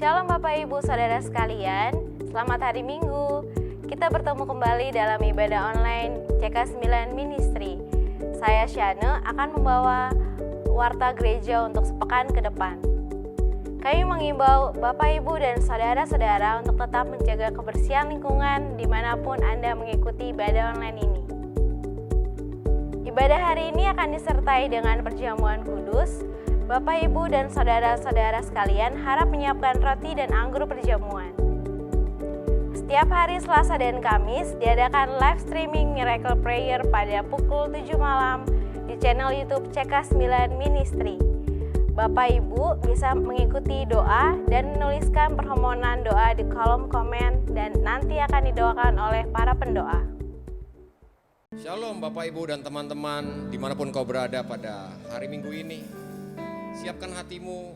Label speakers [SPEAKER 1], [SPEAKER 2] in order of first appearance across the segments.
[SPEAKER 1] Shalom Bapak Ibu Saudara sekalian, selamat hari Minggu. Kita bertemu kembali dalam ibadah online CK9 Ministry. Saya Syane akan membawa warta gereja untuk sepekan ke depan. Kami mengimbau Bapak Ibu dan saudara-saudara untuk tetap menjaga kebersihan lingkungan dimanapun Anda mengikuti ibadah online ini. Ibadah hari ini akan disertai dengan perjamuan kudus. Bapak, Ibu, dan saudara-saudara sekalian harap menyiapkan roti dan anggur perjamuan. Setiap hari Selasa dan Kamis diadakan live streaming Miracle Prayer pada pukul 7 malam di channel YouTube CK9 Ministry. Bapak Ibu bisa mengikuti doa dan menuliskan permohonan doa di kolom komen dan nanti akan didoakan oleh para pendoa.
[SPEAKER 2] Shalom Bapak Ibu dan teman-teman dimanapun kau berada pada hari Minggu ini. Siapkan hatimu,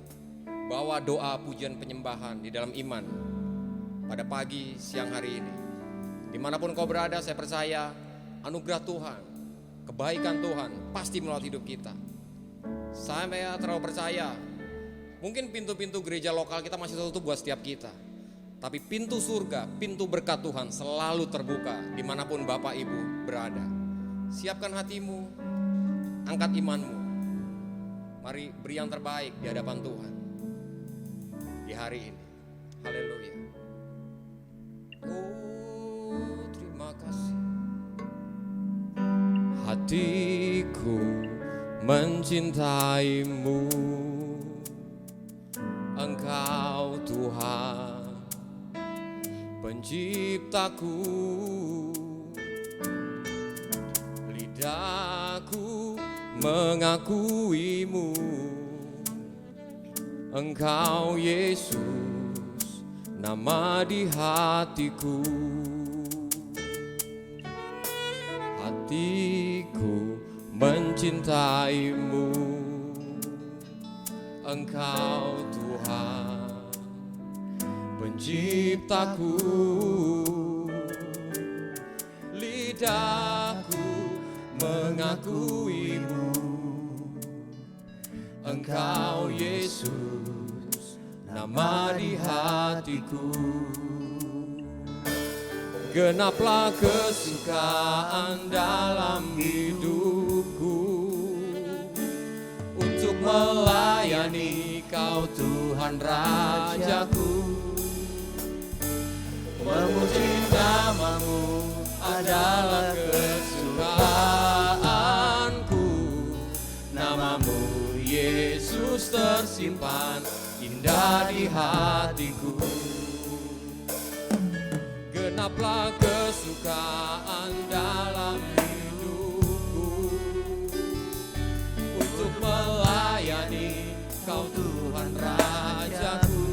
[SPEAKER 2] bawa doa pujian penyembahan di dalam iman pada pagi siang hari ini. Dimanapun kau berada, saya percaya anugerah Tuhan, kebaikan Tuhan pasti melewati hidup kita. Saya terlalu percaya, mungkin pintu-pintu gereja lokal kita masih tertutup buat setiap kita. Tapi pintu surga, pintu berkat Tuhan selalu terbuka dimanapun Bapak Ibu berada. Siapkan hatimu, angkat imanmu. Mari beri yang terbaik di hadapan Tuhan di hari ini. Haleluya. Oh, terima kasih. Hatiku mencintaimu, Engkau Tuhan penciptaku. Lidahku mengakuimu, Engkau Yesus, nama di hatiku. Hatiku mencintaimu, Engkau Tuhan penciptaku. Lidahku mengakuimu, Engkau Yesus, nama di hatiku. Genaplah kesukaan dalam hidupku, untuk melayani Kau Tuhan Rajaku. Memuji namamu adalah kesukaanku, namamu Yesus tersimpan indah di hatiku. Genaplah kesukaan dalam hidupku, untuk melayani Kau Tuhan Rajaku.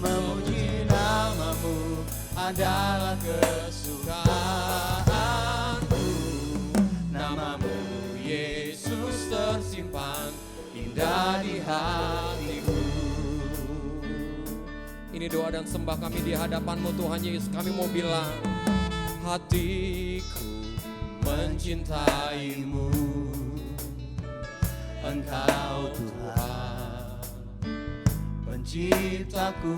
[SPEAKER 2] Memuji namamu adalah kesukaanku, namamu Yesus tersimpan indah di hatiku. Ini doa dan sembah kami di hadapan-Mu Tuhan Yesus. Kami mau bilang, hatiku mencintaimu, Engkau Tuhan penciptaku.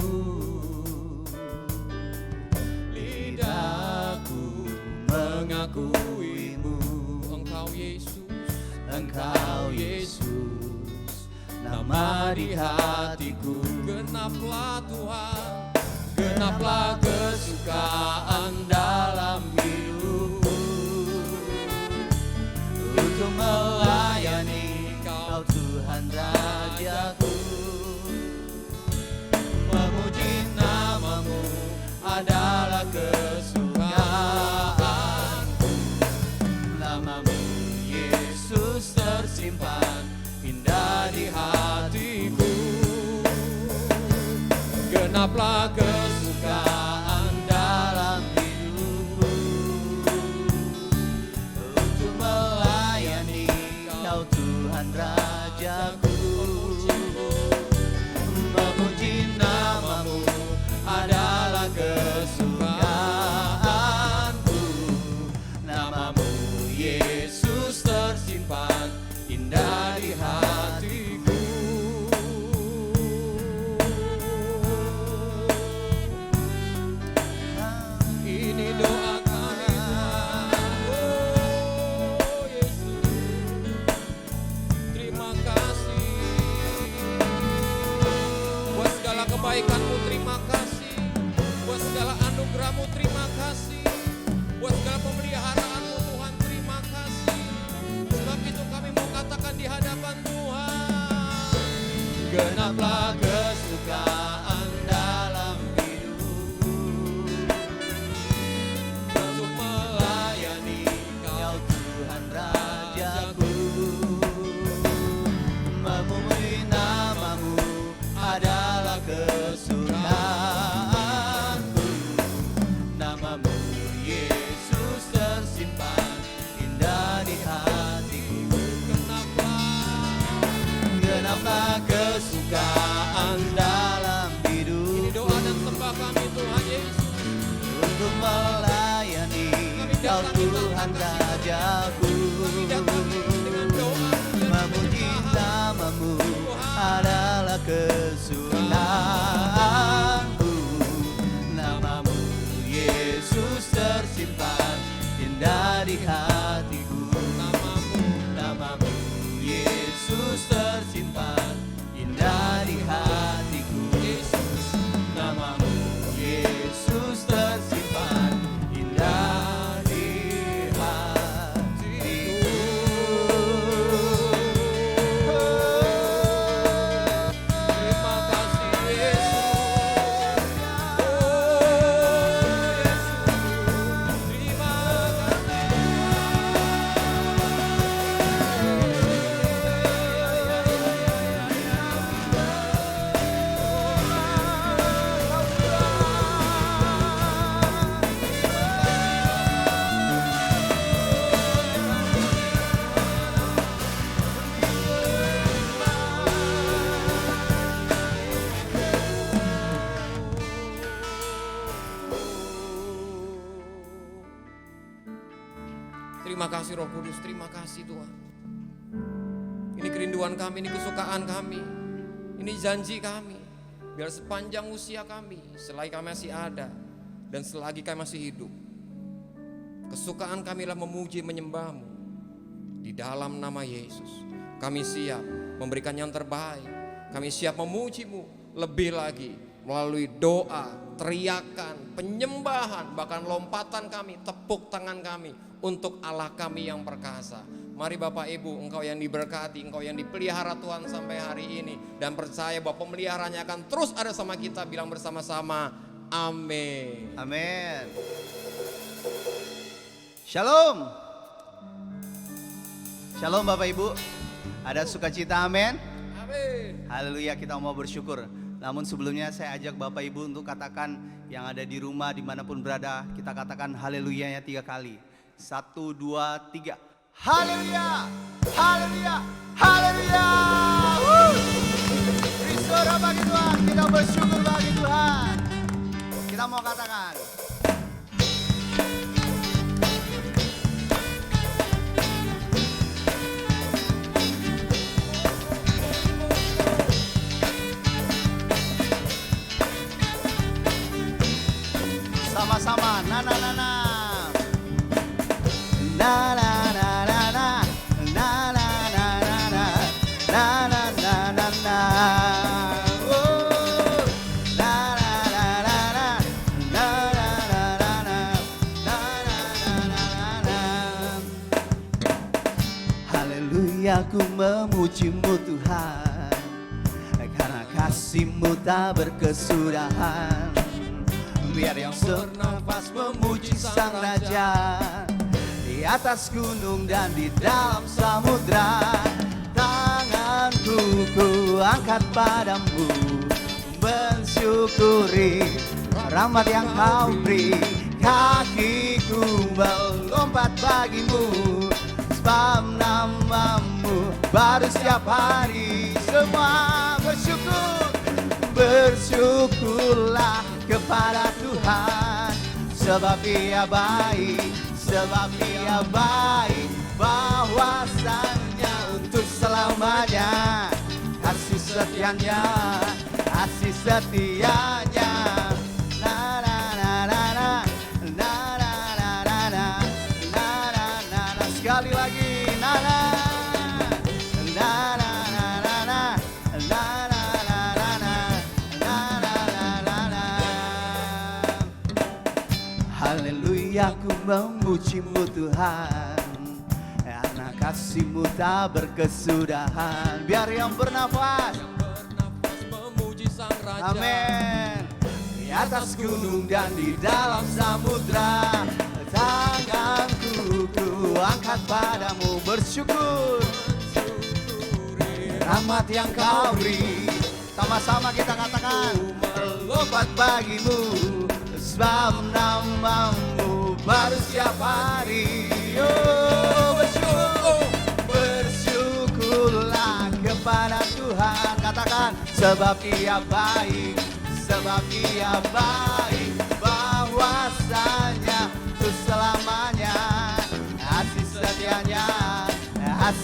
[SPEAKER 2] Lidahku mengakuimu, Engkau Yesus, Engkau Yesus, nama di hatiku. Genaplah Tuhan, genaplah kesukaan dalam hidupku, untuk melayani Kau Tuhan Rajaku. Memuji namamu adalah kesukaanku, namamu Yesus tersimpan indah di hatiku. Genaplah kesukaan dalam
[SPEAKER 3] Engkau Tuhan Rajaku. Memuji namamu adalah kesunaanku. Namamu Yesus tersimpan indah di hatiku. Namamu Yesus tersimpan indah di hatiku. Namamu Yesus tersimpan indah di hatiku.
[SPEAKER 2] Terima kasih Yesus. Oh Yesus, terima Terima kasih Roh Kudus, terima kasih Tuhan. Ini kerinduan kami, ini kesukaan kami, ini janji kami. Biar sepanjang usia kami, selagi kami masih ada dan selagi kami masih hidup, kesukaan kami adalah memuji menyembah-Mu. Di dalam nama Yesus, kami siap memberikan yang terbaik. Kami siap memuji-Mu lebih lagi melalui doa, teriakan, penyembahan, bahkan lompatan kami, tepuk tangan kami untuk Allah kami yang perkasa. Mari Bapak Ibu, engkau yang diberkati, engkau yang dipelihara Tuhan sampai hari ini, dan percaya bahwa pemeliharanya akan terus ada sama kita. Bilang bersama-sama, amin.
[SPEAKER 3] Amin. Shalom. Shalom Bapak Ibu. Ada sukacita, amin.
[SPEAKER 2] Amin.
[SPEAKER 3] Haleluya, kita mau bersyukur. Namun sebelumnya saya ajak Bapak Ibu untuk katakan yang ada di rumah dimanapun berada, kita katakan haleluyanya 3 kali. 1, 2, 3. Haleluya, haleluya, haleluya. Bersorak bagi Tuhan, kita bersyukur bagi Tuhan. Kita mau katakan, sama-sama, na na na na. Na na na na na, na na na na na, na na na na na. Oh, na na na na na, na na na na na, na na na na na. Haleluya, ku memuji-Mu Tuhan, karena kasih-Mu tak berkesudahan. Biar yang bernafas memuji Sang Raja, di atas gunung dan di dalam samudra. Tanganku ku angkat padamu, bersyukuri rahmat yang Kau beri. Kakiku melompat bagimu, sebab namamu baru setiap hari. Semua bersyukur, bersyukurlah kepada Tuhan, sebab Ia baik, sebab Ia baik, bahwasanya untuk selamanya. Kasih setianya, kasih setianya. Na na na na na, na na na na na, na na na na. Sekali lagi, na na na na na na na, na na na na na, na na na na na. Haleluya, ku memuji-Mu Tuhan, karena kasih-Mu tak berkesudahan. Biar yang bernafas
[SPEAKER 2] memuji Sang Raja.
[SPEAKER 3] amin. Di atas gunung dan di dalam samudra, tanganku ku angkat padamu, bersyukur rahmat yang Kau beri. Sama-sama kita katakan, melompat bagimu, sebab namamu baru setiap hari. Oh, bersyukur, bersyukurlah kepada Tuhan. Katakan, sebab Ia baik, sebab Ia baik, bahwasanya untuk selamanya.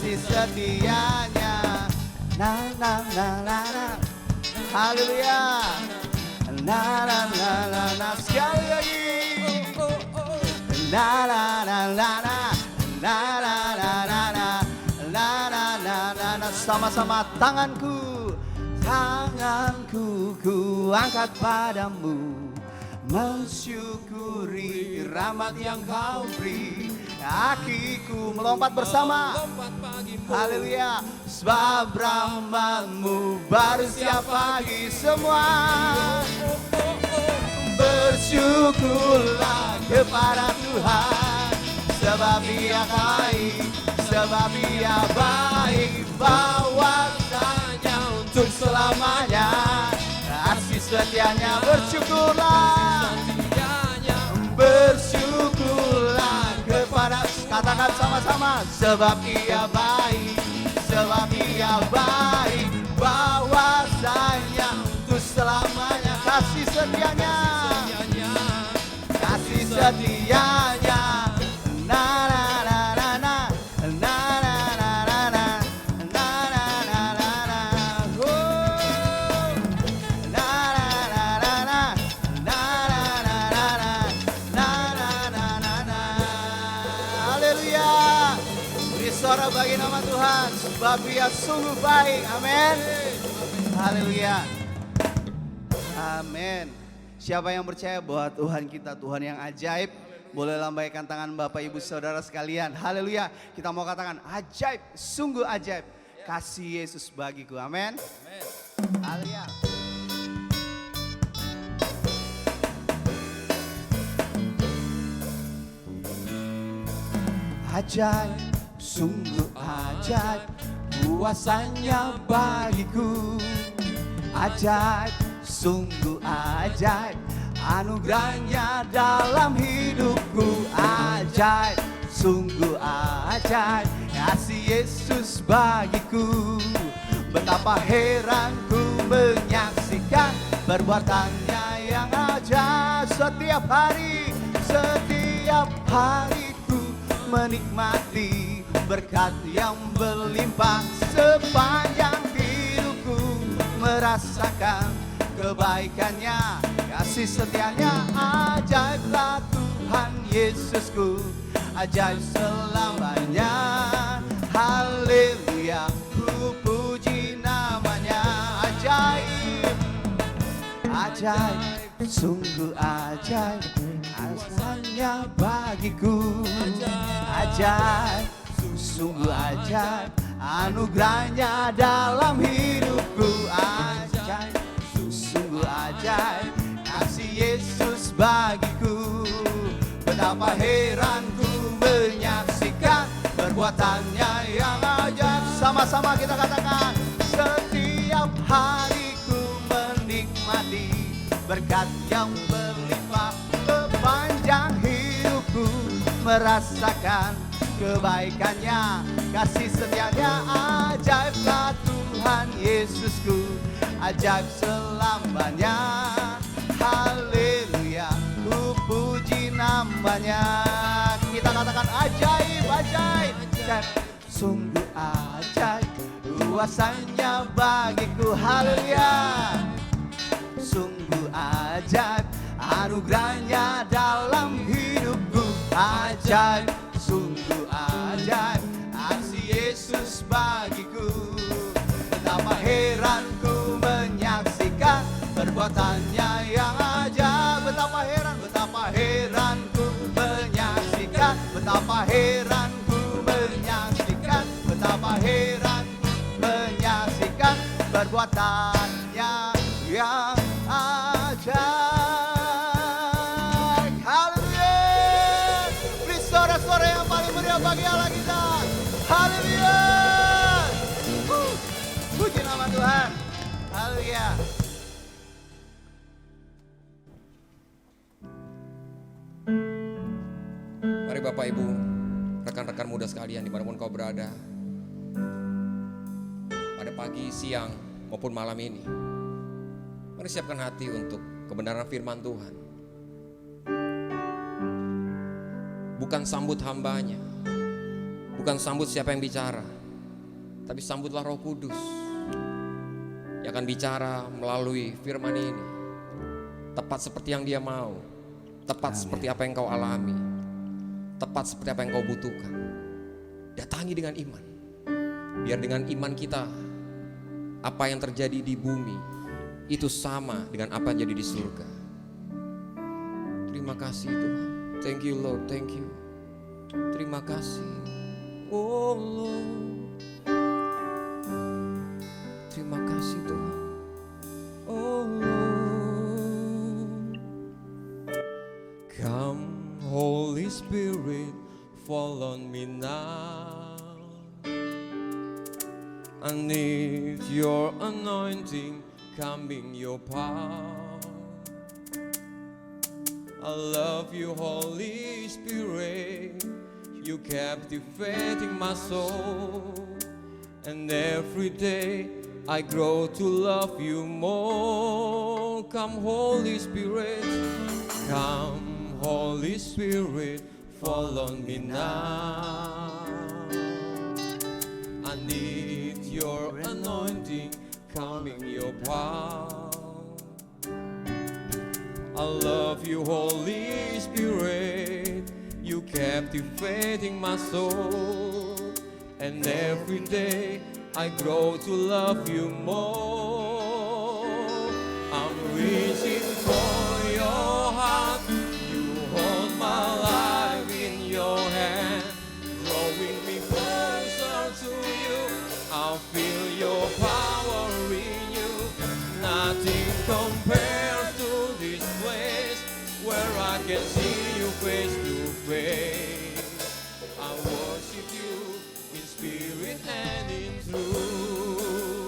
[SPEAKER 3] kasih setianya. Na na na na na, haleluya. Na na na na na, sekali lagi. Na na na na na, na na na na na, na na na na na. Sama-sama tanganku, tanganku ku angkat padamu, mensyukuri rahmat yang kau beri. Kakiku melompat bersama, haleluya. Sebab rahmatmu baru setiap pagi semua. Bersyukurlah kepada Tuhan, sebab Dia baik, sebab Dia baik. Bahwasanya untuk selamanya kasih setianya. Bersyukurlah, bersyukurlah kepada, katakan sama-sama, sebab Ia baik, sebab Ia baik. Bahwasanya untuk selamanya kasih setianya, kasih setianya. Na na na na na, na na na na na, na na na na na. Oh, na na na na na, na na na na na, na na na na na. Haleluya. Beri suara bagi nama Tuhan, sebab Dia sungguh baik. Amin. Haleluya. Amin. Siapa yang percaya bahwa Tuhan kita Tuhan yang ajaib, boleh lambaikan tangan Bapak Ibu Saudara sekalian. Haleluya. Kita mau katakan ajaib, sungguh ajaib kasih Yesus bagiku. Amin. Haleluya. Ajaib, sungguh ajaib kuasanya bagiku. Ajaib, sungguh ajaib anugerahnya dalam hidupku. Ajaib, sungguh ajaib kasih Yesus bagiku. Betapa heranku menyaksikan perbuatannya yang ajaib. Setiap hari, setiap hariku menikmati berkat yang berlimpah. Sepanjang hidupku merasakan kebaikannya, kasih setianya. Ajaiblah Tuhan Yesusku, ajaib selamanya. Haleluya, ku puji namanya. Ajaib, ajaib, sungguh ajaib asalnya bagiku. Ajaib, sungguh ajaib anugerahnya dalam hidupku. Ajaib, sungguh ajaib kasih Yesus bagiku. Betapa heranku menyaksikan perbuatannya yang ajaib. Sama-sama kita katakan, setiap hariku menikmati berkat yang berlimpah. Sepanjang hidupku merasakan kebaikannya, kasih setianya. Ajaiblah Tuhan Yesusku, ajaib selamanya. Haleluya, ku puji namanya. Kita katakan ajaib, ajaib, ajaib, sungguh ajaib kuasanya bagiku. Haleluya, sungguh ajaib anugerahnya dalam hidupku. Ajaib, sungguh ajaib kasih Yesus bagiku. Betapa heranku menyaksikan perbuatannya yang ajaib. Betapa heranku menyaksikan, betapa heranku menyaksikan, betapa heranku menyaksikan perbuatannya yang ajaib. Haleluya. Beri suara-suara yang paling meriah bagi Allah kita. Haleluya. Puji nama Tuhan. Haleluya.
[SPEAKER 2] Mari Bapak Ibu, rekan-rekan muda sekalian dimanapun kau berada, pada pagi, siang, maupun malam ini, mari siapkan hati untuk kebenaran firman Tuhan. Bukan sambut hambanya, bukan sambut siapa yang bicara, Tapi sambutlah Roh Kudus yang akan bicara melalui firman ini. Tepat seperti yang Dia mau. Tepat seperti apa yang kau alami. Tepat seperti apa yang kau butuhkan. Datangi dengan iman. Biar dengan iman kita, apa yang terjadi di bumi itu sama dengan apa yang jadi di surga. Terima kasih Tuhan. Thank you Lord, thank you. Terima kasih. Oh Lord. Terima kasih Tuhan. Oh Lord. Come Holy Spirit, fall on me now. I need your anointing, coming your power. I love you, Holy Spirit. You captivating my soul. And every day I grow to love you more. Come, Holy Spirit. Come, Holy Spirit. Fall on me now. I need your anointing, coming your power. I love you, Holy Spirit. You captivating my soul. And every day I grow to love you more. I'm reaching for your heart. You hold my life in your hand, drawing me closer to you. I'll feel your power in you. Nothing compares to this place where I can see you face to face. I worship you in spirit and in truth.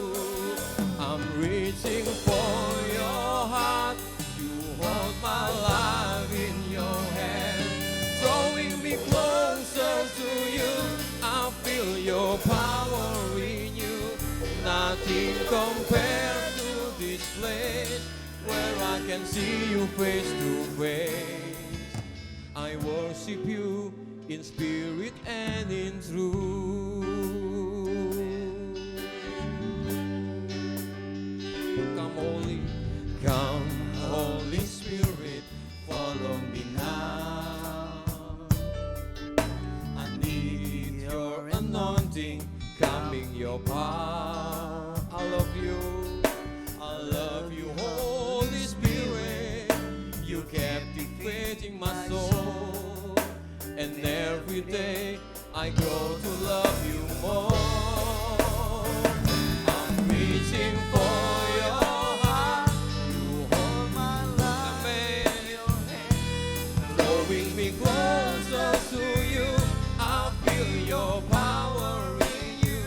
[SPEAKER 2] I'm reaching for your heart. You hold my life in your hand, drawing me closer to you. I feel your power in you. Nothing compares to this place where I can see you face to face. I worship you in spirit and in truth. Come Holy Spirit, follow me now. I need your anointing, coming your power. I love you, Holy Spirit. You captivating my soul. And every day I grow to love you more. I'm reaching for your heart. You hold my life in your hand, drawing me closer to you. I feel your power in you.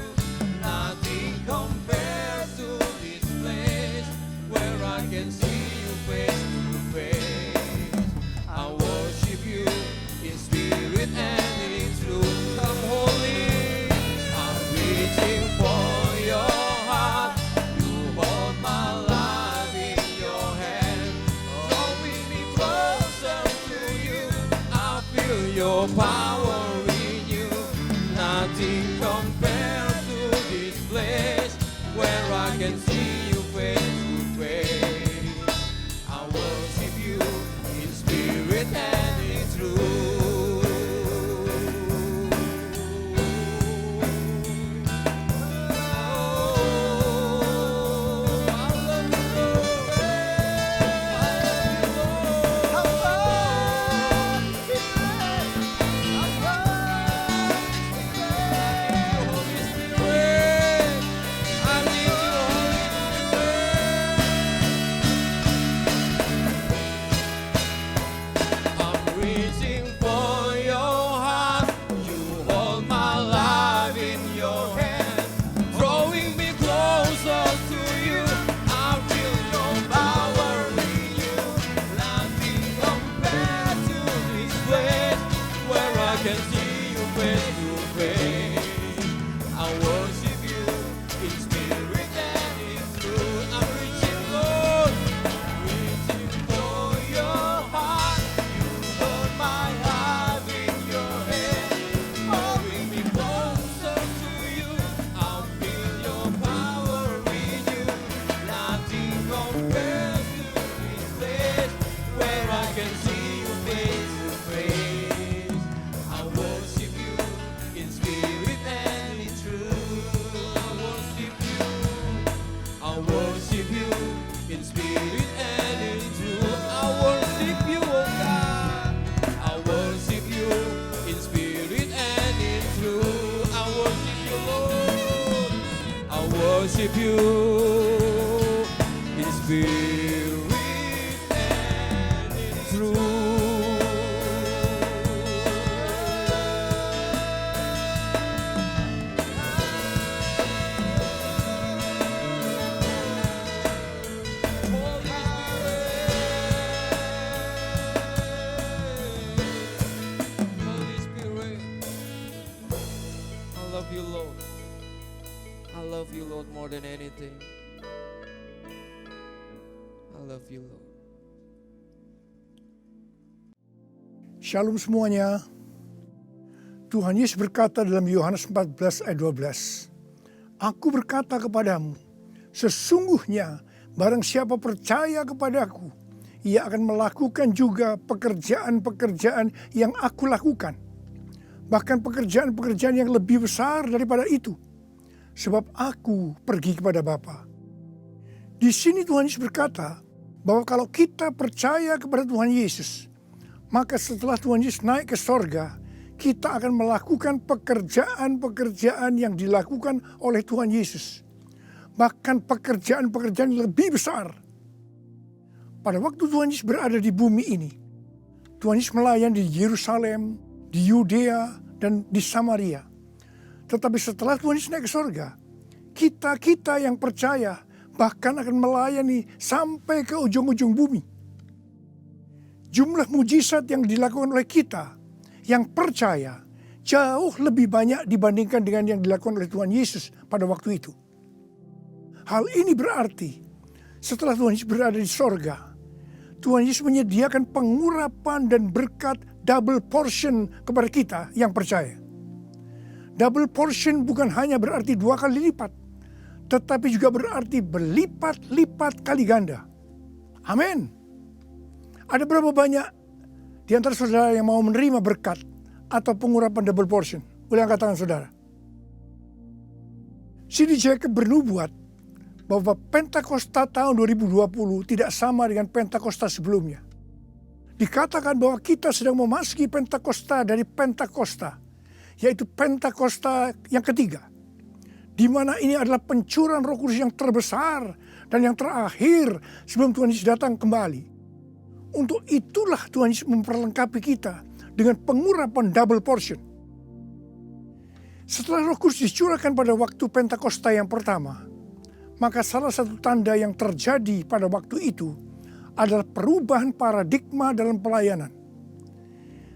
[SPEAKER 2] Nothing compares to this place where I can see you face to face. I worship you in spirit and in truth. Come holy, I'm reaching for your heart. You hold my life in your hand, drawing me closer to you. I feel your power in you. Nothing compares to this place where I can see you face to face. I worship you in spirit and in truth.
[SPEAKER 4] can see you face to face. I worship you in spirit and in truth. I worship you in spirit and in truth. I worship you, oh God. I worship you in spirit and in truth. I worship you, Lord. I worship you in spirit and in truth. Holy Spirit, I love you, Lord. I love you, Lord, more than anything. I love you, Lord.
[SPEAKER 5] Shalom semuanya. Tuhan Yesus berkata dalam Yohanes 14 ayat 12, Aku berkata kepadamu, sesungguhnya barang siapa percaya kepadaku, ia akan melakukan juga pekerjaan-pekerjaan yang aku lakukan. Bahkan pekerjaan-pekerjaan yang lebih besar daripada itu. Sebab aku pergi kepada Bapa. Di sini Tuhan Yesus berkata bahwa kalau kita percaya kepada Tuhan Yesus, maka setelah Tuhan Yesus naik ke sorga, kita akan melakukan pekerjaan-pekerjaan yang dilakukan oleh Tuhan Yesus. Bahkan pekerjaan-pekerjaan yang lebih besar. Pada waktu Tuhan Yesus berada di bumi ini, Tuhan Yesus melayani di Yerusalem, di Yudea, dan di Samaria. Tetapi setelah Tuhan Yesus naik ke sorga, kita yang percaya bahkan akan melayani sampai ke ujung-ujung bumi. Jumlah mujizat yang dilakukan oleh kita yang percaya jauh lebih banyak dibandingkan dengan yang dilakukan oleh Tuhan Yesus pada waktu itu. Hal ini berarti setelah Tuhan Yesus berada di sorga, Tuhan Yesus menyediakan pengurapan dan berkat double portion kepada kita yang percaya. Double portion bukan hanya berarti 2 kali lipat, tetapi juga berarti berlipat-lipat kali ganda. Amin. Ada berapa banyak di antara saudara yang mau menerima berkat atau pengurapan double portion? Boleh angkat tangan saudara. C.D. Jacob bernubuat bahwa Pentakosta tahun 2020 tidak sama dengan Pentakosta sebelumnya. Dikatakan bahwa kita sedang memasuki Pentakosta dari Pentakosta, yaitu Pentakosta yang ketiga, di mana ini adalah pencurahan Roh Kudus yang terbesar dan yang terakhir sebelum Tuhan Yesus datang kembali. Untuk itulah Tuhan Yesus memperlengkapi kita dengan pengurapan double portion. Setelah Roh Kudus dicurahkan pada waktu Pentakosta yang pertama, maka salah satu tanda yang terjadi pada waktu itu adalah perubahan paradigma dalam pelayanan.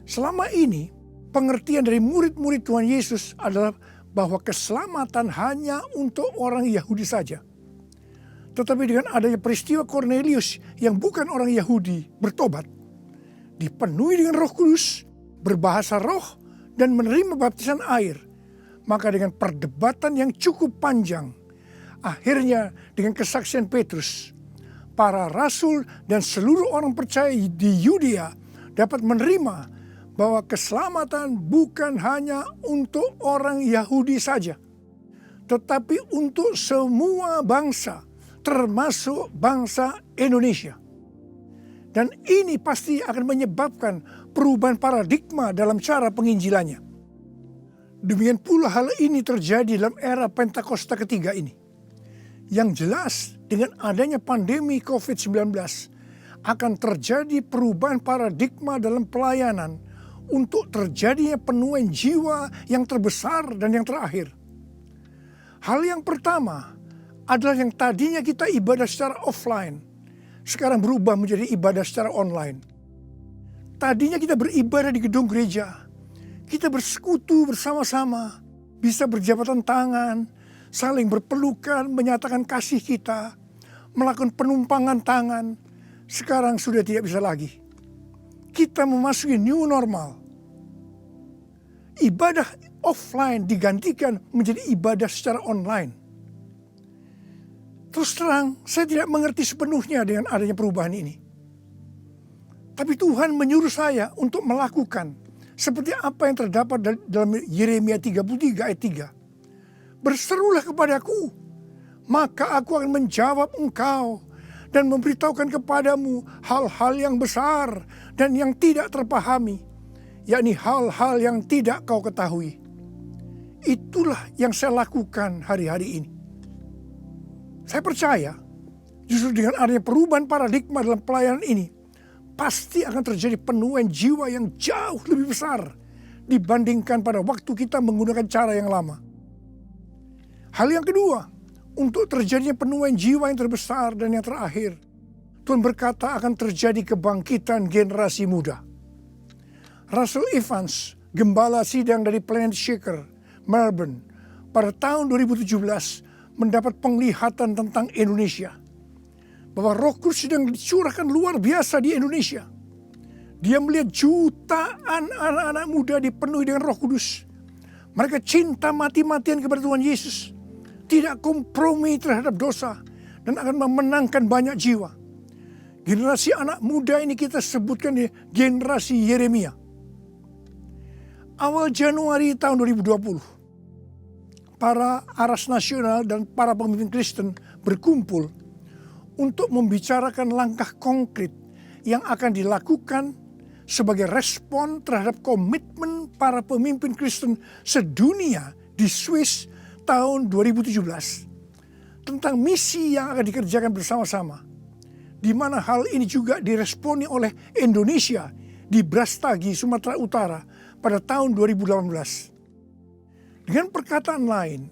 [SPEAKER 5] Selama ini, pengertian dari murid-murid Tuhan Yesus adalah bahwa keselamatan hanya untuk orang Yahudi saja. Tetapi dengan adanya peristiwa Cornelius yang bukan orang Yahudi bertobat, dipenuhi dengan Roh Kudus, berbahasa roh, dan menerima baptisan air, maka dengan perdebatan yang cukup panjang, akhirnya dengan kesaksian Petrus, para rasul dan seluruh orang percaya di Yudea dapat menerima bahwa keselamatan bukan hanya untuk orang Yahudi saja, tetapi untuk semua bangsa, termasuk bangsa Indonesia. Dan ini pasti akan menyebabkan perubahan paradigma dalam cara penginjilannya. Demikian pula hal ini terjadi dalam era Pentakosta ketiga ini. Yang jelas dengan adanya pandemi COVID-19 akan terjadi perubahan paradigma dalam pelayanan untuk terjadinya penuaian jiwa yang terbesar dan yang terakhir. Hal yang pertama adalah yang tadinya kita ibadah secara offline, sekarang berubah menjadi ibadah secara online. Tadinya kita beribadah di gedung gereja, kita bersekutu bersama-sama, bisa berjabatan tangan, saling berpelukan, menyatakan kasih kita, melakukan penumpangan tangan. Sekarang sudah tidak bisa lagi. Kita memasuki new normal. Ibadah offline digantikan menjadi ibadah secara online. Terus terang, saya tidak mengerti sepenuhnya dengan adanya perubahan ini. Tapi Tuhan menyuruh saya untuk melakukan seperti apa yang terdapat dalam Yeremia 33 ayat 3. Berserulah kepadaku, maka aku akan menjawab engkau dan memberitahukan kepadamu hal-hal yang besar dan yang tidak terpahami, yakni hal-hal yang tidak kau ketahui. Itulah yang saya lakukan hari-hari ini. Saya percaya justru dengan adanya perubahan paradigma dalam pelayanan ini, pasti akan terjadi penuaian jiwa yang jauh lebih besar dibandingkan pada waktu kita menggunakan cara yang lama. Hal yang kedua, untuk terjadinya penuaian jiwa yang terbesar dan yang terakhir, Tuhan berkata akan terjadi kebangkitan generasi muda. Russell Evans, gembala sidang dari Planet Shaker, Melbourne, pada tahun 2017 mendapat penglihatan tentang Indonesia. Bahwa Roh Kudus sedang dicurahkan luar biasa di Indonesia. Dia melihat jutaan anak-anak muda dipenuhi dengan Roh Kudus. Mereka cinta mati-matian kepada Tuhan Yesus. Tidak kompromi terhadap dosa. Dan akan memenangkan banyak jiwa. Generasi anak muda ini kita sebutkan di generasi Yeremia. Awal Januari tahun 2020. Para aras nasional dan para pemimpin Kristen berkumpul untuk membicarakan langkah konkret yang akan dilakukan sebagai respon terhadap komitmen para pemimpin Kristen sedunia di Swiss tahun 2017 tentang misi yang akan dikerjakan bersama-sama, di mana hal ini juga diresponi oleh Indonesia di Brastagi, Sumatera Utara pada tahun 2018. Dengan perkataan lain,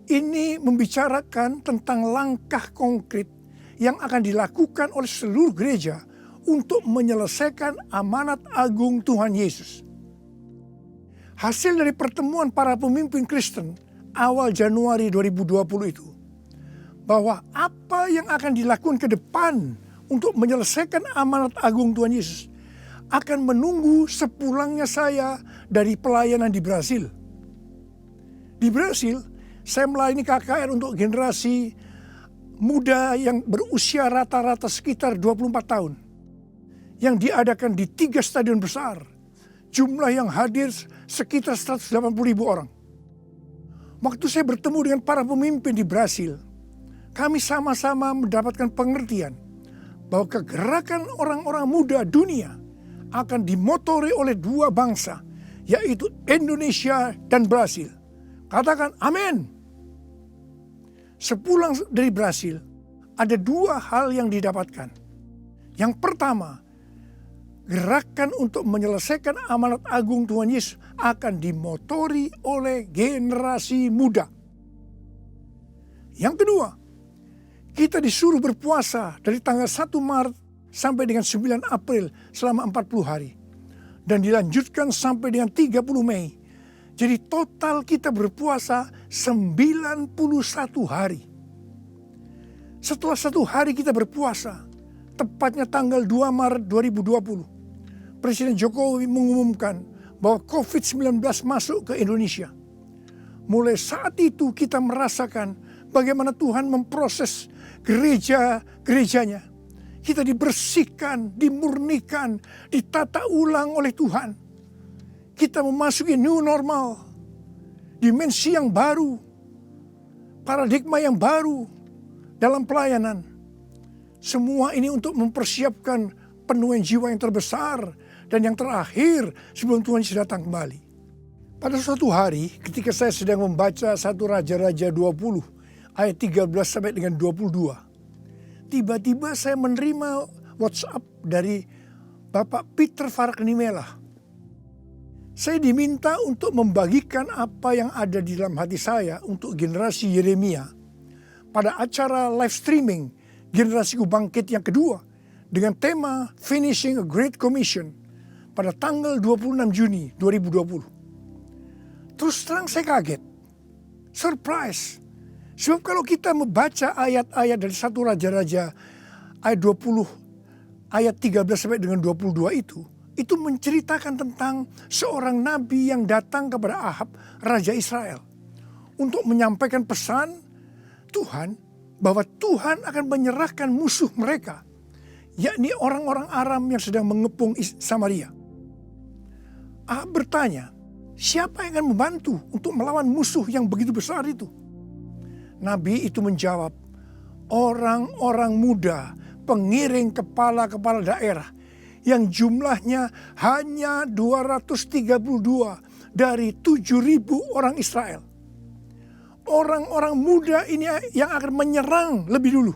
[SPEAKER 5] ini membicarakan tentang langkah konkret yang akan dilakukan oleh seluruh gereja untuk menyelesaikan amanat agung Tuhan Yesus. Hasil dari pertemuan para pemimpin Kristen awal Januari 2020 itu, bahwa apa yang akan dilakukan ke depan untuk menyelesaikan amanat agung Tuhan Yesus akan menunggu sepulangnya saya dari pelayanan di Brasil. Di Brasil, saya melayani KKR untuk generasi muda yang berusia rata-rata sekitar 24 tahun. Yang diadakan di 3 stadion besar. Jumlah yang hadir sekitar 180.000 orang. Waktu saya bertemu dengan para pemimpin di Brasil, kami sama-sama mendapatkan pengertian bahwa kegerakan orang-orang muda dunia akan dimotori oleh 2 bangsa, yaitu Indonesia dan Brasil. Katakan amin. Sepulang dari Brasil, ada 2 hal yang didapatkan. Yang pertama, gerakan untuk menyelesaikan amanat agung Tuhan Yesus akan dimotori oleh generasi muda. Yang kedua, kita disuruh berpuasa dari tanggal 1 Maret sampai dengan 9 April selama 40 hari. Dan dilanjutkan sampai dengan 30 Mei. Jadi total kita berpuasa 91 hari. Setelah 1 hari kita berpuasa, tepatnya tanggal 2 Maret 2020, Presiden Jokowi mengumumkan bahwa COVID-19 masuk ke Indonesia. Mulai saat itu kita merasakan bagaimana Tuhan memproses gerejanya. Kita dibersihkan, dimurnikan, ditata ulang oleh Tuhan. Kita memasuki new normal, dimensi yang baru, paradigma yang baru dalam pelayanan. Semua ini untuk mempersiapkan penuaian jiwa yang terbesar dan yang terakhir sebelum Tuhan Yesus datang kembali. Pada suatu hari ketika saya sedang membaca 1 Raja-Raja 20 ayat 13 sampai dengan 22. Tiba-tiba saya menerima WhatsApp dari Bapak Peter Faraknimela. Saya diminta untuk membagikan apa yang ada di dalam hati saya untuk generasi Yeremia pada acara live streaming Generasiku Bangkit yang kedua dengan tema Finishing a Great Commission pada tanggal 26 Juni 2020. Terus terang saya kaget, surprise. Sebab kalau kita membaca ayat-ayat dari 1 Raja-Raja ayat 20 ayat 13 sampai dengan 22 itu menceritakan tentang seorang nabi yang datang kepada Ahab, Raja Israel, untuk menyampaikan pesan Tuhan bahwa Tuhan akan menyerahkan musuh mereka yakni orang-orang Aram yang sedang mengepung Samaria. Ahab bertanya, siapa yang akan membantu untuk melawan musuh yang begitu besar itu? Nabi itu menjawab, orang-orang muda, pengiring kepala-kepala daerah yang jumlahnya hanya 232 dari 7.000 orang Israel. Orang-orang muda ini yang akan menyerang lebih dulu.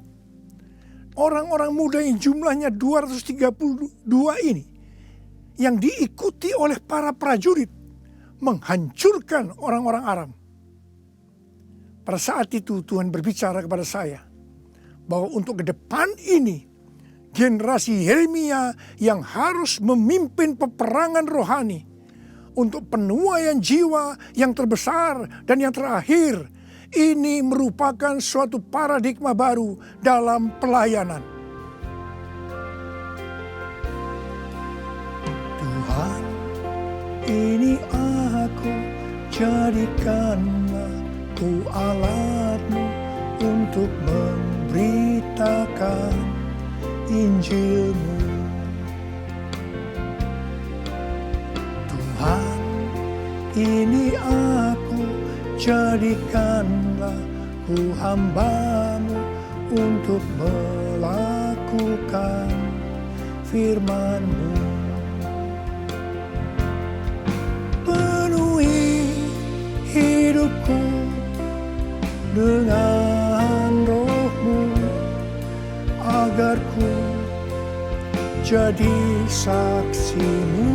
[SPEAKER 5] Orang-orang muda yang jumlahnya 232 ini yang diikuti oleh para prajurit menghancurkan orang-orang Aram. Pada saat itu Tuhan berbicara kepada saya bahwa untuk ke depan ini generasi Yeremia yang harus memimpin peperangan rohani untuk penuaian jiwa yang terbesar dan yang terakhir, ini merupakan suatu paradigma baru dalam pelayanan. Tuhan, ini aku, jadikanlah ku alatmu untuk memberitakan Injilmu. Tuhan, ini aku, jadikanlah ku hamba-Mu untuk melakukan firman-Mu. Penuhi hidupku dengan Roh-Mu agar ku jadi saksi-Mu.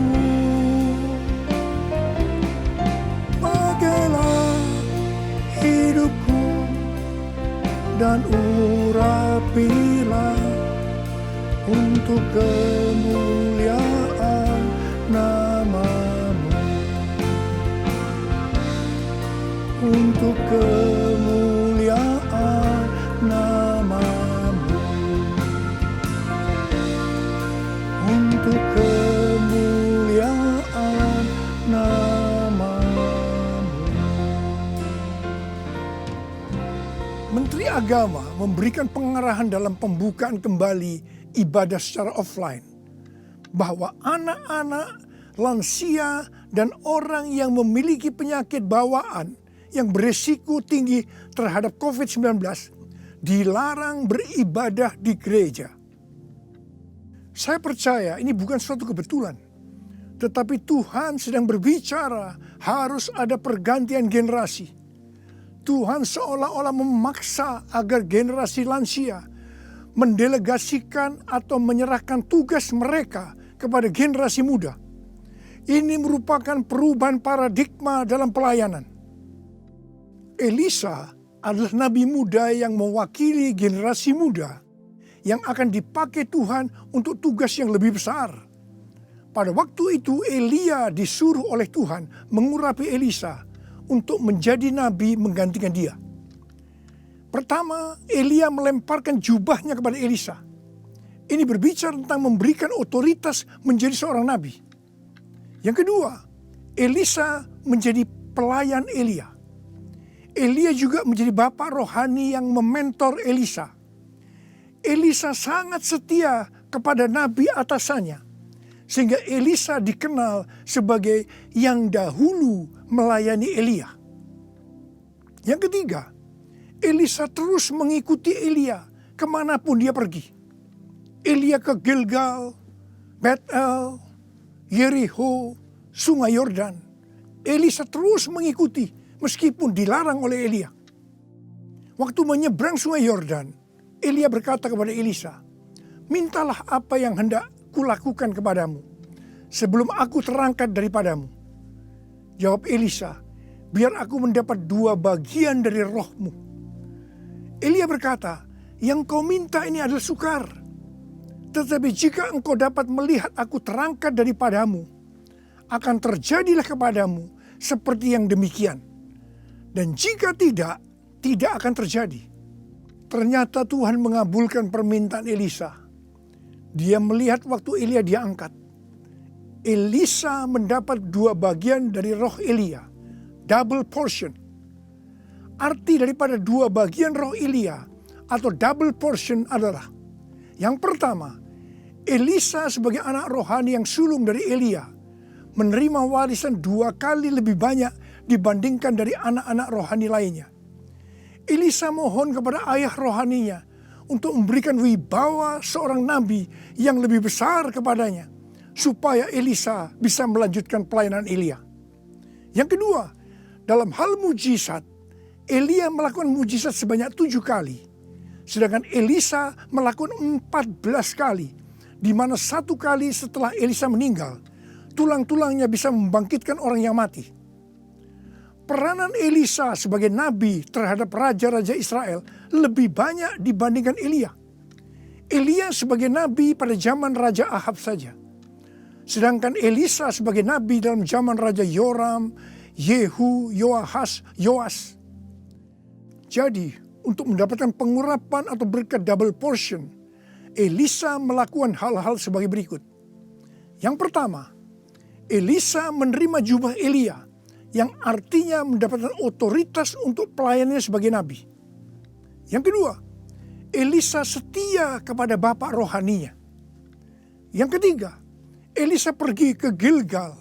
[SPEAKER 5] Pakailah hidupku dan urapilah untuk kemuliaan nama-Mu. Untuk kemuliaan nama-Mu. Untuk kemuliaan nama-Mu. Menteri Agama memberikan pengarahan dalam pembukaan kembali ibadah secara offline bahwa anak-anak, lansia, dan orang yang memiliki penyakit bawaan yang berisiko tinggi terhadap COVID-19 dilarang beribadah di gereja. Saya percaya ini bukan suatu kebetulan, tetapi Tuhan sedang berbicara harus ada pergantian generasi. Tuhan seolah-olah memaksa agar generasi lansia mendelegasikan atau menyerahkan tugas mereka kepada generasi muda. Ini merupakan perubahan paradigma dalam pelayanan. Elisa adalah nabi muda yang mewakili generasi muda yang akan dipakai Tuhan untuk tugas yang lebih besar. Pada waktu itu Elia disuruh oleh Tuhan mengurapi Elisa untuk menjadi nabi menggantikan dia. Pertama, Elia melemparkan jubahnya kepada Elisa. Ini berbicara tentang memberikan otoritas menjadi seorang nabi. Yang kedua, Elisa menjadi pelayan Elia. Elia juga menjadi bapak rohani yang mementor Elisa. Elisa sangat setia kepada nabi atasannya, sehingga Elisa dikenal sebagai yang dahulu melayani Elia. Yang ketiga, Elisa terus mengikuti Elia kemanapun dia pergi. Elia ke Gilgal, Betel, Yeriho, Sungai Yordan. Elisa terus mengikuti meskipun dilarang oleh Elia. Waktu menyeberang Sungai Yordan, Elia berkata kepada Elisa, "Mintalah apa yang hendak kulakukan kepadamu sebelum aku terangkat daripadamu." Jawab Elisa, "Biar aku mendapat 2 bagian dari rohmu." Elia berkata, "Yang kau minta ini adalah sukar. Tetapi jika engkau dapat melihat aku terangkat daripadamu, akan terjadilah kepadamu seperti yang demikian. Dan jika tidak, tidak akan terjadi." Ternyata Tuhan mengabulkan permintaan Elisa. Dia melihat waktu Elia diangkat. Elisa mendapat 2 bagian dari roh Elia. Double portion. Arti daripada 2 bagian roh Elia atau double portion adalah, yang pertama, Elisa sebagai anak rohani yang sulung dari Elia menerima warisan 2 kali lebih banyak dibandingkan dari anak-anak rohani lainnya. Elisa mohon kepada ayah rohaninya untuk memberikan wibawa seorang nabi yang lebih besar kepadanya, supaya Elisa bisa melanjutkan pelayanan Elia. Yang kedua, dalam hal mujizat, Elia melakukan mujizat sebanyak 7 kali, sedangkan Elisa melakukan 14 kali, di mana 1 kali setelah Elisa meninggal, tulang-tulangnya bisa membangkitkan orang yang mati. Peranan Elisa sebagai nabi terhadap raja-raja Israel lebih banyak dibandingkan Elia. Elia sebagai nabi pada zaman Raja Ahab saja. Sedangkan Elisa sebagai nabi dalam zaman Raja Yoram, Yehu, Yoahas, Yoas. Jadi, untuk mendapatkan pengurapan atau berkat double portion, Elisa melakukan hal-hal sebagai berikut. Yang pertama, Elisa menerima jubah Elia, yang artinya mendapatkan otoritas untuk pelayanannya sebagai nabi. Yang kedua, Elisa setia kepada bapak rohaninya. Yang ketiga, Elisa pergi ke Gilgal.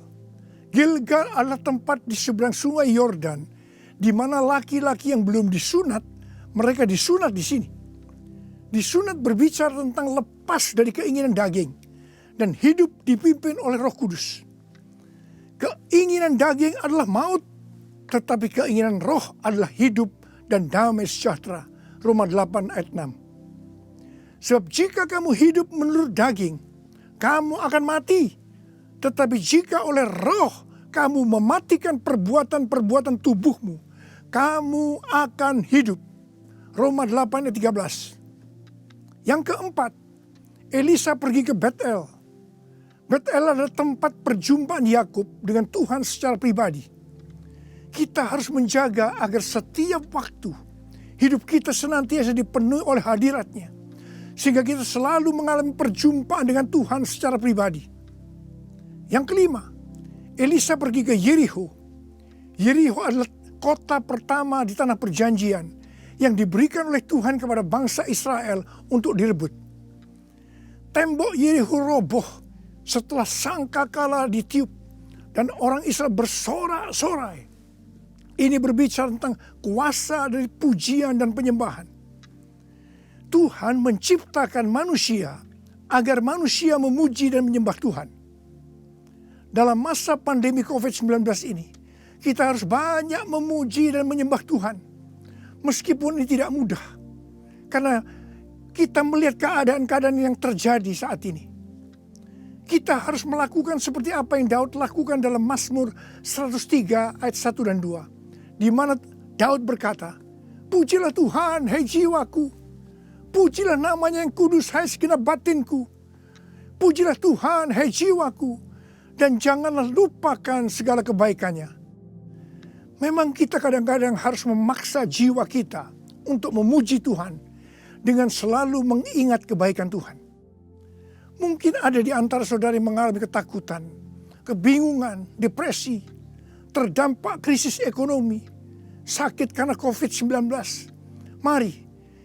[SPEAKER 5] Gilgal adalah tempat di seberang sungai Yordan, di mana laki-laki yang belum disunat, mereka disunat di sini. Disunat berbicara tentang lepas dari keinginan daging dan hidup dipimpin oleh Roh Kudus. Keinginan daging adalah maut, tetapi keinginan roh adalah hidup dan damai sejahtera. Roma 8 ayat 6. Sebab jika kamu hidup menurut daging, kamu akan mati. Tetapi jika oleh roh kamu mematikan perbuatan-perbuatan tubuhmu, kamu akan hidup. Roma 8 ayat 13. Yang keempat, Elisa pergi ke Betel. Betel adalah tempat perjumpaan Yakub dengan Tuhan secara pribadi. Kita harus menjaga agar setiap waktu hidup kita senantiasa dipenuhi oleh hadirat-Nya, sehingga kita selalu mengalami perjumpaan dengan Tuhan secara pribadi. Yang kelima, Elisa pergi ke Yeriho. Yeriho adalah kota pertama di tanah perjanjian yang diberikan oleh Tuhan kepada bangsa Israel untuk direbut. Tembok Yeriho roboh setelah sangkakala ditiup dan orang Israel bersorak-sorai. Ini berbicara tentang kuasa dari pujian dan penyembahan. Tuhan menciptakan manusia agar manusia memuji dan menyembah Tuhan. Dalam masa pandemi COVID-19 ini, kita harus banyak memuji dan menyembah Tuhan. Meskipun ini tidak mudah, karena kita melihat keadaan-keadaan yang terjadi saat ini. Kita harus melakukan seperti apa yang Daud lakukan dalam Mazmur 103 ayat 1 dan 2. Di mana Daud berkata, "Pujilah Tuhan, hai jiwaku. Pujilah namanya yang kudus, hai segenap batinku. Pujilah Tuhan, hai jiwaku. Dan janganlah lupakan segala kebaikannya." Memang kita kadang-kadang harus memaksa jiwa kita untuk memuji Tuhan dengan selalu mengingat kebaikan Tuhan. Mungkin ada di antara saudara yang mengalami ketakutan, kebingungan, depresi, terdampak krisis ekonomi, sakit karena COVID-19. Mari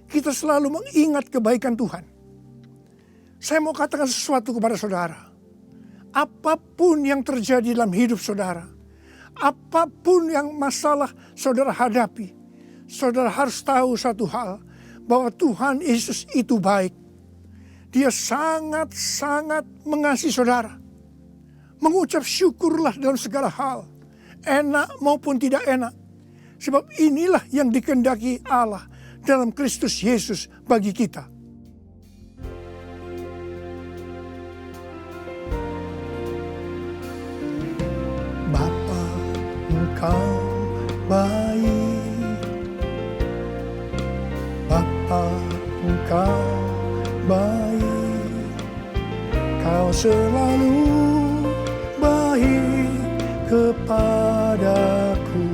[SPEAKER 5] kita selalu mengingat kebaikan Tuhan. Saya mau katakan sesuatu kepada saudara. Apapun yang terjadi dalam hidup saudara, apapun yang masalah saudara hadapi, saudara harus tahu satu hal, bahwa Tuhan Yesus itu baik. Dia sangat-sangat mengasihi saudara. Mengucap syukurlah dalam segala hal, enak maupun tidak enak. Sebab inilah yang dikehendaki Allah dalam Kristus Yesus bagi kita. Bapa, Engkau baik. Bapa, Engkau baik. Kau selalu baik kepadaku.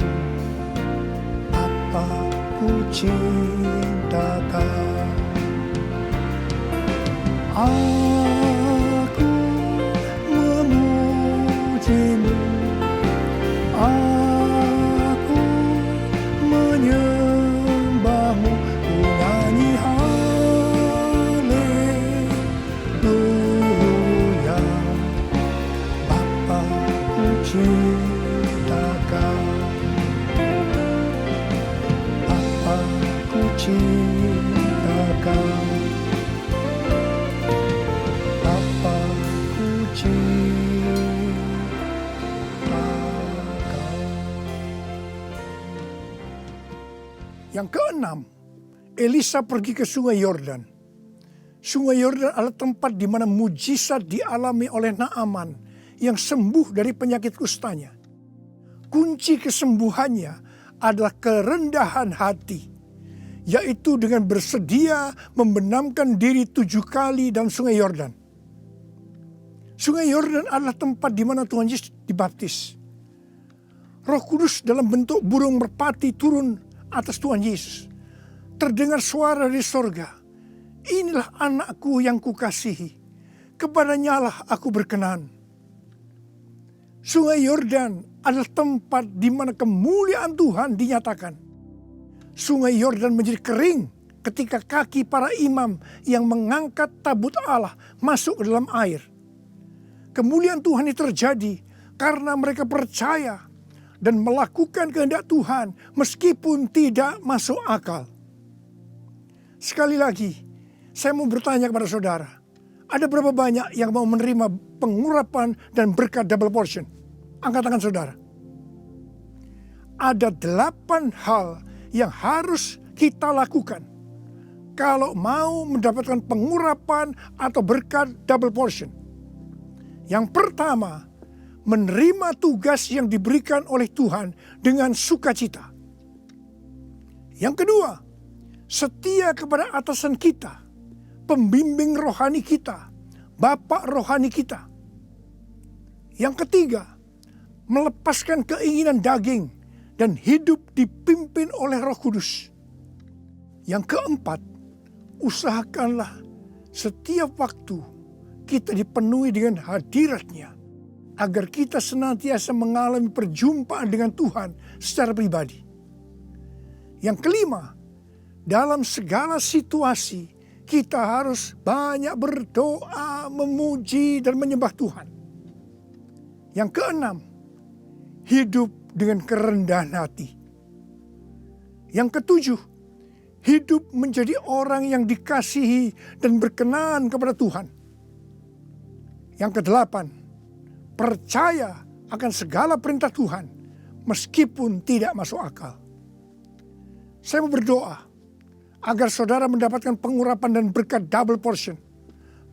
[SPEAKER 5] Apa ku cintakan. Aku memujimu. Aku menyembahmu. Ku nyanyi haleluya. ciptakan, apa ku ciptakan, apa ku ciptakan. Yang keenam, Elisa pergi ke Sungai Yordan. Sungai Yordan adalah tempat di mana mujizat dialami oleh Naaman yang sembuh dari penyakit kustanya. Kunci kesembuhannya adalah kerendahan hati, yaitu dengan bersedia membenamkan diri 7 kali dalam Sungai Yordan. Sungai Yordan adalah tempat di mana Tuhan Yesus dibaptis. Roh Kudus dalam bentuk burung merpati turun atas Tuhan Yesus. Terdengar suara dari sorga, inilah anakku yang kukasihi, kepadanya lah aku berkenan. Sungai Yordan adalah tempat di mana kemuliaan Tuhan dinyatakan. Sungai Yordan menjadi kering ketika kaki para imam yang mengangkat tabut Allah masuk ke dalam air. Kemuliaan Tuhan ini terjadi karena mereka percaya dan melakukan kehendak Tuhan meskipun tidak masuk akal. Sekali lagi, saya mau bertanya kepada saudara, ada berapa banyak yang mau menerima pengurapan dan berkat double portion? Angkat tangan saudara. Ada 8 hal yang harus kita lakukan kalau mau mendapatkan pengurapan atau berkat double portion. Yang pertama, menerima tugas yang diberikan oleh Tuhan dengan sukacita. Yang kedua, setia kepada atasan kita, pembimbing rohani kita, bapak rohani kita. Yang ketiga, melepaskan keinginan daging dan hidup dipimpin oleh Roh Kudus. Yang keempat, usahakanlah setiap waktu kita dipenuhi dengan hadirat-Nya, agar kita senantiasa mengalami perjumpaan dengan Tuhan secara pribadi. Yang kelima, dalam segala situasi kita harus banyak berdoa, memuji dan menyembah Tuhan. Yang keenam, hidup dengan kerendahan hati. Yang ketujuh, hidup menjadi orang yang dikasihi dan berkenan kepada Tuhan. Yang kedelapan, percaya akan segala perintah Tuhan meskipun tidak masuk akal. Saya mau berdoa agar saudara mendapatkan pengurapan dan berkat double portion.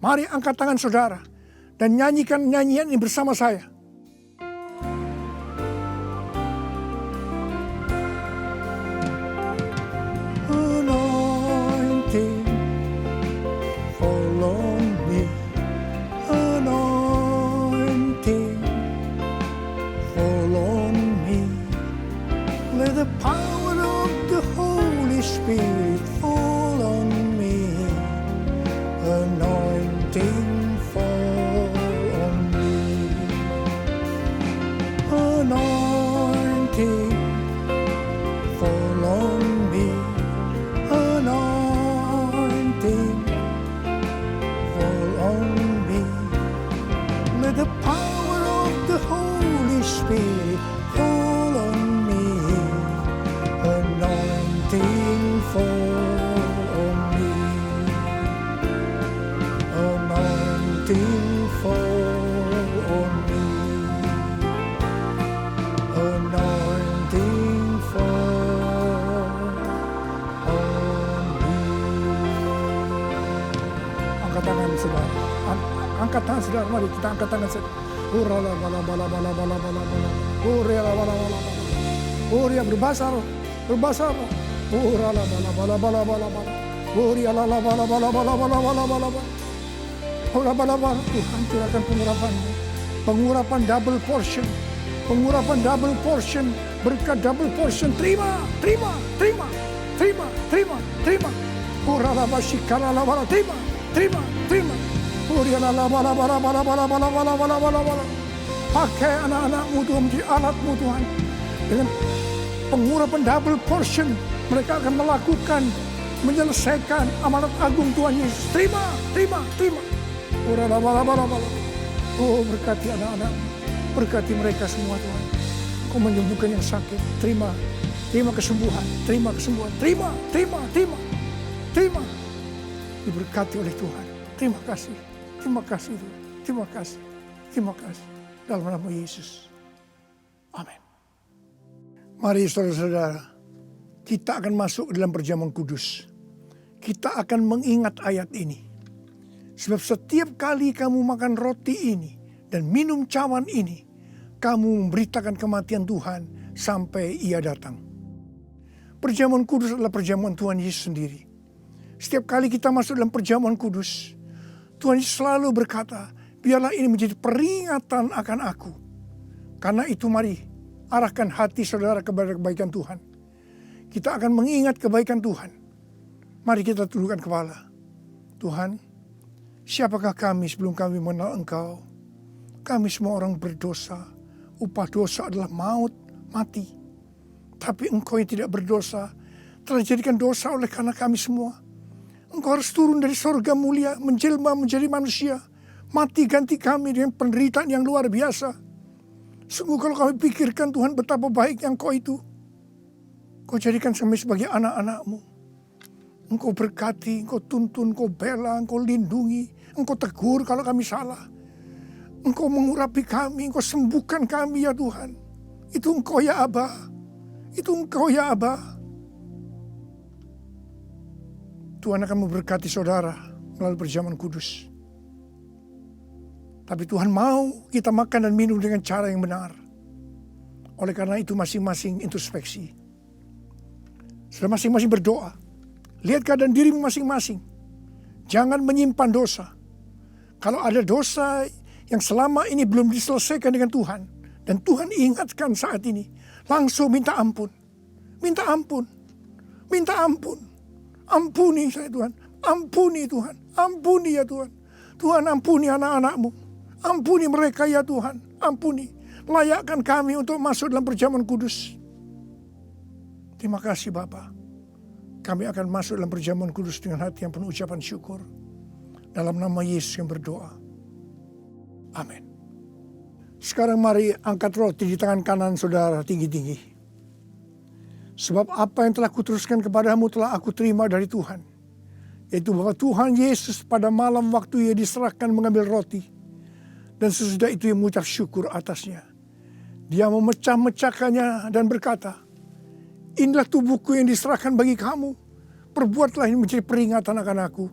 [SPEAKER 5] Mari angkat tangan saudara dan nyanyikan nyanyian ini bersama saya. Anointing fall on me. Anointing fall on me. Let the power of the Holy Spirit fall on me. Anointing fall on me. Anointing fall on me. Anointing fall on me. Let the power of the Holy Spirit fall on me. Anointing fall on me. Anointing fall on me. Anointing fall on me. Angkat tangan saudara. Angkat tangan saudara. Mari kita angkat tangan saudara. Urala bala bala bala bala bala bala. Urala bala bala bala. Uria berbahasa roh. Berbahasa roh. Urala bala bala bala bala bala. Uria la la bala bala bala bala bala bala bala. Ura bala bala. Tuhan curahkan pengurapan. Pengurapan double portion. Pengurapan double portion. Berkat double portion. Terima. Terima. Terima. Terima. Terima. Terima. Urala basikala la bala. Terima. Terima. Terima. Uria la la bala bala bala bala bala bala bala bala bala. Pakai anak-anakmu Tuhan menjadi alatmu Tuhan. Dengan pengurapan double portion, mereka akan melakukan, menyelesaikan amanat agung Tuhan Yesus. Terima, terima, terima. Oh berkati anak-anak. Berkati mereka semua Tuhan. Kau menyembuhkan yang sakit. Terima kesembuhan. Terima kesembuhan. Terima. Diberkati oleh Tuhan. Terima kasih Tuhan. Terima kasih. Dalam nama Yesus. Amin. Mari saudara-saudara, kita akan masuk dalam perjamuan kudus. Kita akan mengingat ayat ini. Sebab setiap kali kamu makan roti ini dan minum cawan ini, kamu memberitakan kematian Tuhan sampai Ia datang. Perjamuan kudus adalah perjamuan Tuhan Yesus sendiri. Setiap kali kita masuk dalam perjamuan kudus, Tuhan Yesus selalu berkata, biarlah ini menjadi peringatan akan aku. Karena itu mari arahkan hati saudara kepada kebaikan Tuhan. Kita akan mengingat kebaikan Tuhan. Mari kita tundukkan kepala. Tuhan, siapakah kami sebelum kami mengenal Engkau? Kami semua orang berdosa. Upah dosa adalah maut, mati. Tapi Engkau yang tidak berdosa telah dijadikan dosa oleh karena kami semua. Engkau harus turun dari sorga mulia, menjelma menjadi manusia. Mati ganti kami dengan penderitaan yang luar biasa. Sungguh kalau kami pikirkan Tuhan betapa baiknya Engkau itu. Kau jadikan kami sebagai anak-anak-Mu. Engkau berkati, Engkau tuntun, Engkau bela, Engkau lindungi. Engkau tegur kalau kami salah. Engkau mengurapi kami, Engkau sembuhkan kami ya Tuhan. Itu Engkau ya Aba. Itu Engkau ya Aba. Tuhan akan memberkati saudara melalui perjamuan kudus. Tapi Tuhan mau kita makan dan minum dengan cara yang benar. Oleh karena itu masing-masing introspeksi. Sudah masing-masing berdoa. Lihat keadaan dirimu masing-masing. Jangan menyimpan dosa. Kalau ada dosa yang selama ini belum diselesaikan dengan Tuhan. Dan Tuhan ingatkan saat ini. Langsung minta ampun. Minta ampun. Minta ampun. Ampuni saya Tuhan. Ampuni Tuhan. Ampuni ya Tuhan. Tuhan ampuni anak-anak-Mu. Ampuni mereka ya Tuhan. Ampuni. Layakkan kami untuk masuk dalam perjamuan kudus. Terima kasih Bapa. Kami akan masuk dalam perjamuan kudus dengan hati yang penuh ucapan syukur. Dalam nama Yesus yang berdoa. Amin. Sekarang mari angkat roti di tangan kanan saudara tinggi-tinggi. Sebab apa yang telah kuteruskan kepadamu telah aku terima dari Tuhan. Yaitu bahwa Tuhan Yesus pada malam waktu Ia diserahkan mengambil roti. Dan sesudah itu Ia mengucap syukur atasnya. Dia memecah-mecahkannya dan berkata, inilah tubuhku yang diserahkan bagi kamu. Perbuatlah ini menjadi peringatan akan aku.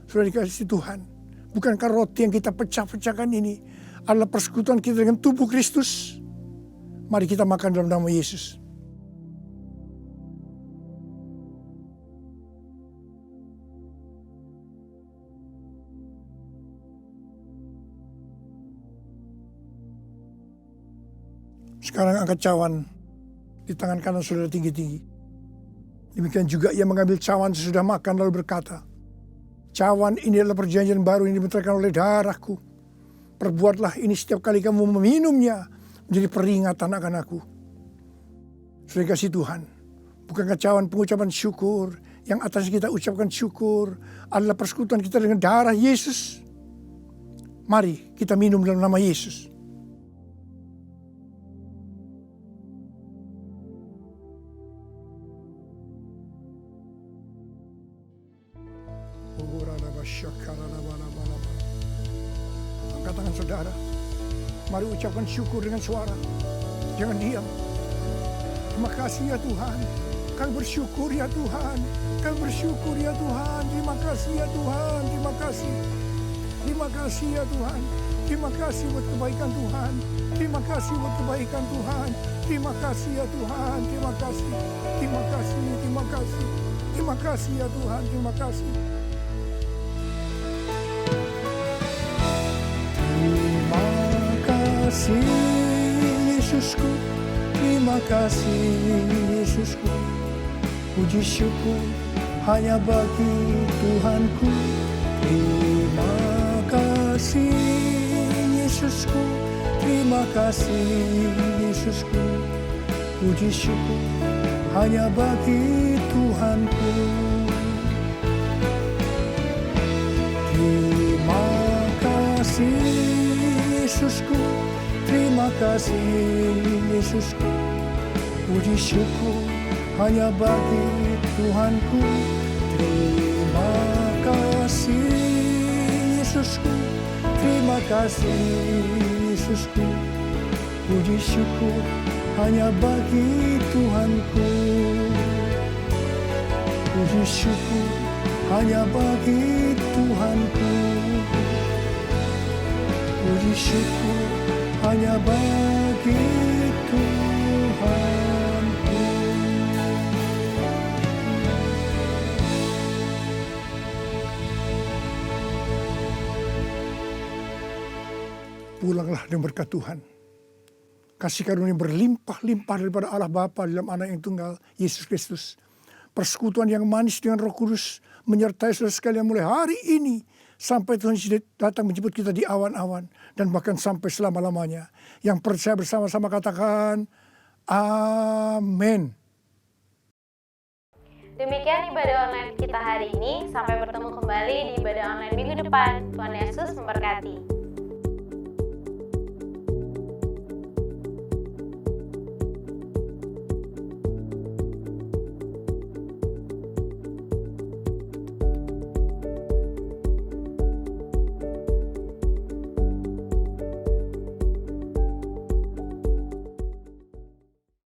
[SPEAKER 5] Sudah dikasih Tuhan. Bukankah roti yang kita pecah-pecahkan ini adalah persekutuan kita dengan tubuh Kristus? Mari kita makan dalam nama Yesus. Sekarang angkat cawan di tangan kanan saudara tinggi-tinggi. Demikian juga Ia mengambil cawan sesudah makan lalu berkata, cawan ini adalah perjanjian baru yang dibenterkan oleh darahku. Perbuatlah ini setiap kali kamu meminumnya menjadi peringatan akan aku. Sudah kasih Tuhan, bukankah cawan pengucapan syukur yang atas kita ucapkan syukur adalah persekutuan kita dengan darah Yesus? Mari kita minum dalam nama Yesus. Angkat tangan saudara. Mari ucapkan syukur dengan suara. Jangan diam. Terima kasih ya Tuhan. Kami bersyukur ya Tuhan. Kami bersyukur ya Tuhan. Terima kasih ya Tuhan. Terima kasih. Terima kasih ya Tuhan. Terima kasih buat kebaikan Tuhan. Terima kasih buat kebaikan Tuhan. Terima kasih ya Tuhan. Terima kasih. Terima kasih. Terima kasih. Terima kasih ya Tuhan. Terima kasih. Terima kasih Yesusku, terima kasih Yesusku. Puji syukur hanya bagi Tuhanku. Terima kasih Yesusku, terima kasih Yesusku. Puji syukur hanya bagi Tuhanku. Terima kasih Yesusku, terima Terima kasih Yesusku, puji syukur hanya bagi Tuhanku. Terima kasih Yesusku, terima kasih Yesusku, puji syukur hanya bagi Tuhanku. Puji syukur hanya bagi Tuhanku. Puji syukur hanya bagi Tuhanku. Pulanglah dengan berkat Tuhan. Kasih karunia berlimpah-limpah daripada Allah Bapa dalam Anak yang tunggal, Yesus Kristus. Persekutuan yang manis dengan Roh Kudus menyertai saudara sekalian mulai hari ini sampai Tuhan Yesus datang menjemput kita di awan-awan dan bahkan sampai selama-lamanya. Yang percaya bersama-sama katakan amin.
[SPEAKER 1] Demikian ibadah online kita hari ini. Sampai bertemu kembali di ibadah online minggu depan. Tuhan Yesus memberkati.